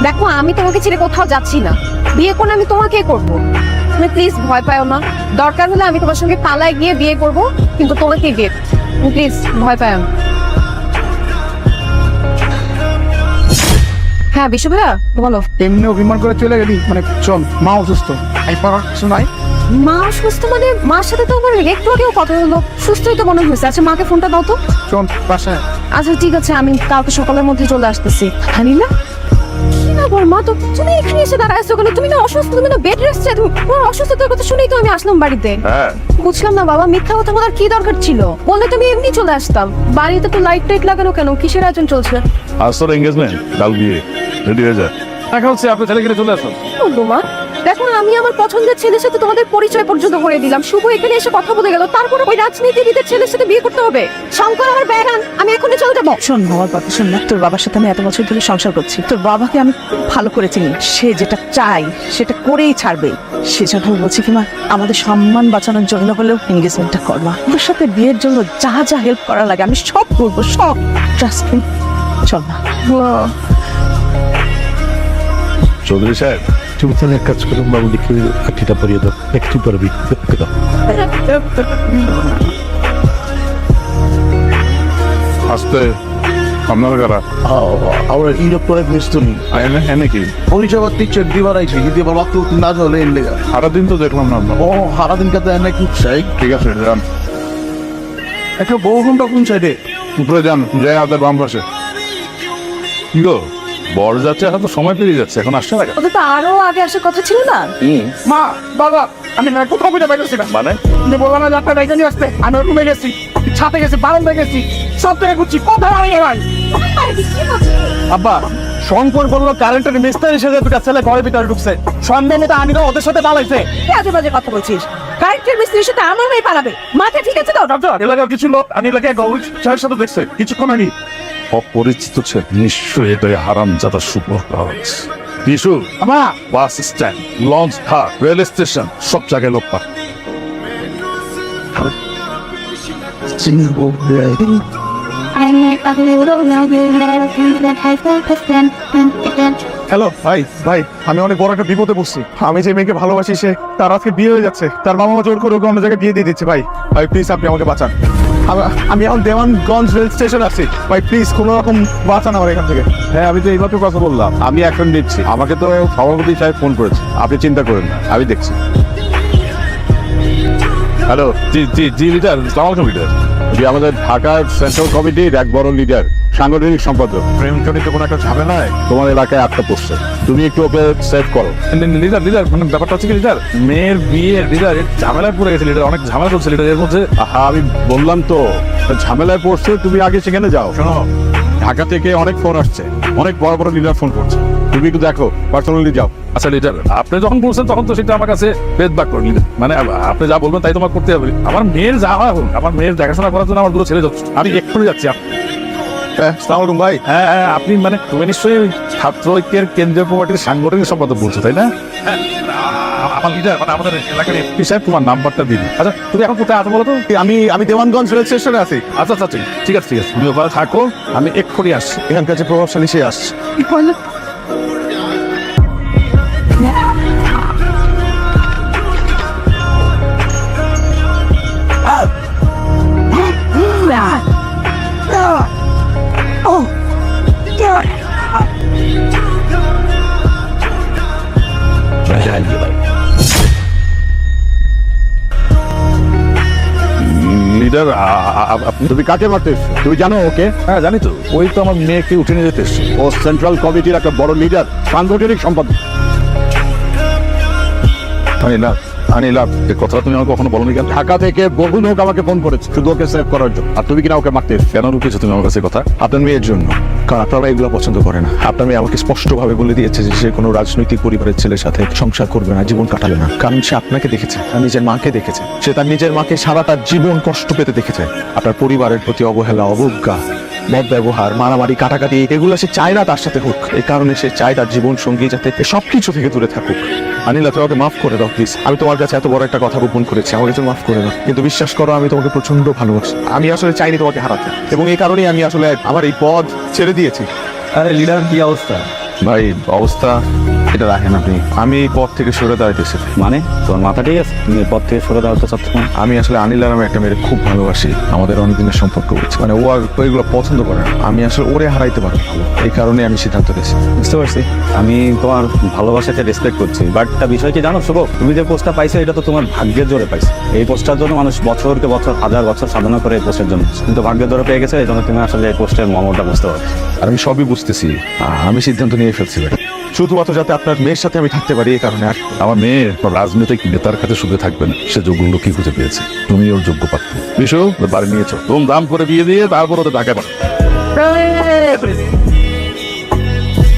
দেখো আমি তোমাকে ছেড়ে কোথাও যাচ্ছি না, বিয়ে করে আমি তোমাকে করব। তুমি প্লিজ ভয় পাও না, দরকার হলে আমি তোমার সঙ্গে পালায় গিয়ে বিয়ে করব, কিন্তু তোমাকেই বিয়ে, প্লিজ ভয় পাও না। হ্যাঁ বিশু ভাইয়া বলো। এমনি অভিমান করে চলে গেলি, মানে চল, মা অসুস্থ, এই পড়ার কিছু নাই। মা অসুস্থ মানে? মার সাথে তো আমার একটু আগেও কথা হলো, সুস্থই তো মনে হয়েছে। আচ্ছা মাকে ফোনটা দাও তো। চল বাসায়। আচ্ছা ঠিক আছে, আমি কালকে সকালের মধ্যে চলে আসতেছি। হানিলা কি না বল মা, তো তুমি এখানে এসে দাঁড়াইছো কেন? তুমি না অসুস্থ, তুমি না বেড রেস্টে, তোমার অসুস্থতার কথা শুনেই তো আমি আসলাম বাড়িতে। বুঝলাম না বাবা, মিথ্যা কথা বলার কি দরকার ছিল? বললে তুমি এমনি চলে আসতাম। বাড়িতে তো লাইট টাইট লাগানো কেন? কিসের আয়োজন চলছে? আজ তোর এঙ্গেজমেন্ট, কাল বিয়ে, রেডি হয়ে যা। দেখা হচ্ছে, আপনি ছেলে কিনে চলে আসুন। বলবো মা, দেখো না, আমি আমার পছন্দের ছেলের সাথে তোমাদের পরিচয় পর্যন্ত করে দিলাম। শুভ এখানে এসে কথা বলে গেল, তারপরে ওই রাজনীতিবিদের ছেলের সাথে বিয়ে করতে হবে? শঙ্কর আমার ব্যাগান, আমি এখনই চলে যাবো। শোন আমার কথা শোন না, তোর বাবার সাথে আমি এত বছর ধরে সংসার করছি, তোর বাবাকে আমি খুব ভালো করে চিনি। সে যেটা চাই সেটা করেই ছাড়বে। সেজন্য আমি বলছি কি মা, আমাদের সম্মান বাঁচানোর জন্য হলেও এঙ্গেজমেন্টটা করবা। তোর সাথে বিয়ের জন্য যা যা হেল্প করা লাগে আমি সব করবো, সব। ট্রাস্ট মি, চল না। চৌধুরী সাহেব, তুমি তাহলে এক কাজ করো, বাবু লিখে আঠিটা পরিয়ে দাও, একটু পরে বিক্রি দাও। আসতে আপনারা কারা? আমরা ইউরোপ করে ব্যস্ত নেই, এনে কি পরিষেবার দিচ্ছে দিবার আইছি, যদি আবার রক্ত না চলে এর লেগা। সারাদিন তো দেখলাম না আপনার। ও সারাদিন কাতে এনে কি চাই? ঠিক আছে যান, একটা বউ ঘন্টা কোন সাইডে? উপরে যান, যাই হাতের বাম পাশে। কি গো, বর যাচ্ছে, এখন তো সময় পেরিয়ে যাচ্ছে, এখন আসছে না কেন? ওদের তো আরো আগে আসার কথা ছিল না? মা বাবা, আমি না কোথাও বুঝে পাইতেছি না। মানে তুমি বললাম না যাত্রা ডাইকে নিয়ে আসতে, আমি রুমে গেছি, ছাতে গেছি, বারান্দায় গেছি, সব থেকে ঘুরছি, কোথাও আমি ভাই। আব্বা, শঙ্কর বললো কারেন্টের মিস্ত্রি হিসেবে দুটা ছেলে ঘরের ভিতরে ঢুকছে, সম্ভবত আনিরা ওদের সাথে পালাইছে। আজে বাজে কথা বলছিস? কারেন্টের মিস্ত্রির সাথে আমার মেয়ে পালাবে? মাথা ঠিক আছে তো? এলাকার কিছু লোক আমি এলাকায় গৌরী সাহের সাথে দেখছে কিছুক্ষণ আগে। অপরিচিত ছেলে, নিশ্চয়ই এটাই হারাম যাতা সুপর কাজ। বিশু, আমা বাস স্ট্যান্ড, লঞ্চ ঘাট, রেল স্টেশন, সব জায়গায় লোক পা। হ্যালো ভাই, ভাই আমি অনেক বড় একটা বিপদে পড়ছি। আমি যে মেয়েকে ভালোবাসি সে, তার আজকে বিয়ে হয়ে যাচ্ছে, তার বাবা মা জোর করে ওকে অন্য জায়গায় বিয়ে দিয়ে দিচ্ছে। ভাই ভাই প্লিজ আপনি আমাকে বাঁচান। আমি এখন দেওয়ানগঞ্জ রেল স্টেশন আছি, ভাই প্লিজ কোনো রকম বাঁচান আমার এখান থেকে। হ্যাঁ, আমি তো এইমাত্র কথা বললাম, আমি এখন নিচ্ছি। আমাকে তো সভাপতি সাহেব ফোন করেছে, আপনি চিন্তা করেন না, আমি দেখছি। হ্যালো, জি জি জি লিডার, সালাম আলাইকুম লিডার। জি, আমাদের ঢাকার সেন্ট্রাল কমিটির এক বড় লিডার, সাংগঠনিক সম্পাদক। প্রেমজনিত কোনো একটা ঝামেলায় তোমার এলাকায় আটকা পড়ছে, তুমি একটু ওকে সেভ করো। লিডার লিডার মানে ব্যাপারটা হচ্ছে কি লিডার, মেয়ের বিয়ে লিডার ঝামেলায় পড়ে গেছে লিডার, অনেক ঝামেলা চলছে লিডার এর মধ্যে। হ্যাঁ আমি বললাম তো, ঝামেলায় পড়ছে, তুমি আগে সেখানে যাও। শোনো, ঢাকা থেকে অনেক ফোন আসছে, অনেক বড় বড় লিডার ফোন করছে, তুমি একটু দেখো, পার্সোনালি যাও। আচ্ছা লিডার, আপনি যখন বলছেন তখন তো সেটা আমার কাছে বেদবাক করে লিডার, মানে আপনি যা বলবেন তাই তোমার করতে হবে। আমার মেয়ের যা হয় হোক, আমার মেয়ের দেখাশোনা করার জন্য আমার দুটো ছেলে যাচ্ছে, আমি এক্ষুনি যাচ্ছি। সালাম ভাই। হ্যাঁ হ্যাঁ, আপনি মানে তুমি নিশ্চয়ই ছাত্র ঐক্যের কেন্দ্রীয় কমিটির সাংগঠনিক সম্পাদক বলছো, তাই না? আমার লিডার মানে আমাদের এলাকার এমপি সাহেব তোমার নাম্বারটা দিন। আচ্ছা তুমি এখন কোথায় আছো বলো তো? আমি দেওয়ানগঞ্জ রেল স্টেশনে আছি। আচ্ছা আচ্ছা ঠিক আছে ঠিক আছে, তুমি ওখানে থাকো, আমি এক্ষুনি আসছি। এখানকার যে প্রভাবশালী সে আসছে। লিডার, তুমি কাকে মারতে এসছো? তুমি জানো ওকে? হ্যাঁ জানি তো, ওই তো আমার মেয়েকে উঠে নিয়ে যেতে এসছে। ও সেন্ট্রাল কমিটির একটা বড় লিডার, সাংগঠনিক সম্পাদক। আনিলা, এই কথাটা তুমি আমাকে কখনো বলোনি কেন? ঢাকা থেকে বহু লোক আমাকে ফোন করেছে শুধু ওকে সেভ করার জন্য, আর তুমি কিনা ওকে মারতে এসছো। কেন লুকিয়েছো তুমি আমার কাছে কথা? আপনার মেয়ের জন্য, কারণ আপনারা এগুলো পছন্দ করে না। আপনার মেয়ে আমাকে স্পষ্টভাবে বলে দিয়েছে যে সে কোনো রাজনৈতিক পরিবারের ছেলের সাথে সংসার করবে না, জীবন কাটাবে না। কারণ সে আপনাকে দেখেছে, তার নিজের মাকে দেখেছে, সে তার নিজের মাকে সারাটা জীবন কষ্ট পেতে দেখেছে। আপনার পরিবারের প্রতি অবহেলা, অবজ্ঞা, মত ব্যবহার, মারামারি, কাটাকাটি, এগুলো সে চায় না তার সাথে হোক। এই কারণে সে চায় তার জীবন সঙ্গী যাতে সবকিছু থেকে দূরে থাকুক। আনিলা, তোমাকে মাফ করে দাও প্লিজ। আমি তোমার কাছে এত বড় একটা কথা গোপন করেছি, আমাকে তুমি মাফ করে দাও। কিন্তু বিশ্বাস করো, আমি তোমাকে প্রচন্ড ভালোবাসি। আমি আসলে চাইনি তোমাকে হারাতে, এবং এই কারণেই আমি আসলে আমার এই পদ ছেড়ে দিয়েছি। আরে লিডার, কি অবস্থা? ভাই অবস্থা এটা রাখেন আপনি। আমি এই পথ থেকে সরে দাঁড়াইতেছি। মানে তোমার মাথা ঠিক আছে, তুমি পথ থেকে সরে দাঁড়াতে চাচ্ছ না? আমি আসলে আনিলা নামে একটা মেয়ের খুব ভালোবাসি, আমাদের অনেকদিনের সম্পর্ক হয়েছে, মানে ও আর ওইগুলো পছন্দ করে না। আমি আসলে ওরে হারাইতে পারবো না, এই কারণে আমি সিদ্ধান্ত নিয়েছি। বুঝতে পারছি, আমি তোমার ভালোবাসাকে রেসপেক্ট করছি, বাট একটা বিষয় কি জানো শুভ, তুমি যে পোস্টটা পাইছো এটা তো তোমার ভাগ্যের জোরে পাইছো। এই পোস্টটার জন্য মানুষ বছরকে বছর হাজার বছর সাধনা করে এই পোস্টের জন্য, কিন্তু ভাগ্যের জোরে পেয়ে গেছে, এই জন্য তুমি আসলে এই পোস্টের মর্মটা বুঝতে পারছো। আর আমি সবই বুঝতেছি, আমি সিদ্ধান্ত নিয়ে ফেলছি ভাই, শুধুমাত্র যাতে আপনার মেয়ের সাথে আমি থাকতে পারি এই কারণে। আর আমার মেয়ে রাজনৈতিক নেতার কাছে সুখে থাকবে না, সে যোগ্য লোক কি খুঁজে পেয়েছে, তুমি ওর যোগ্য পাত্র। বিশু বাড়ি নিয়েছো, তুমি দাম করে বিয়ে দিয়ে তারপর ওদের ঢাকায় পাঠাও।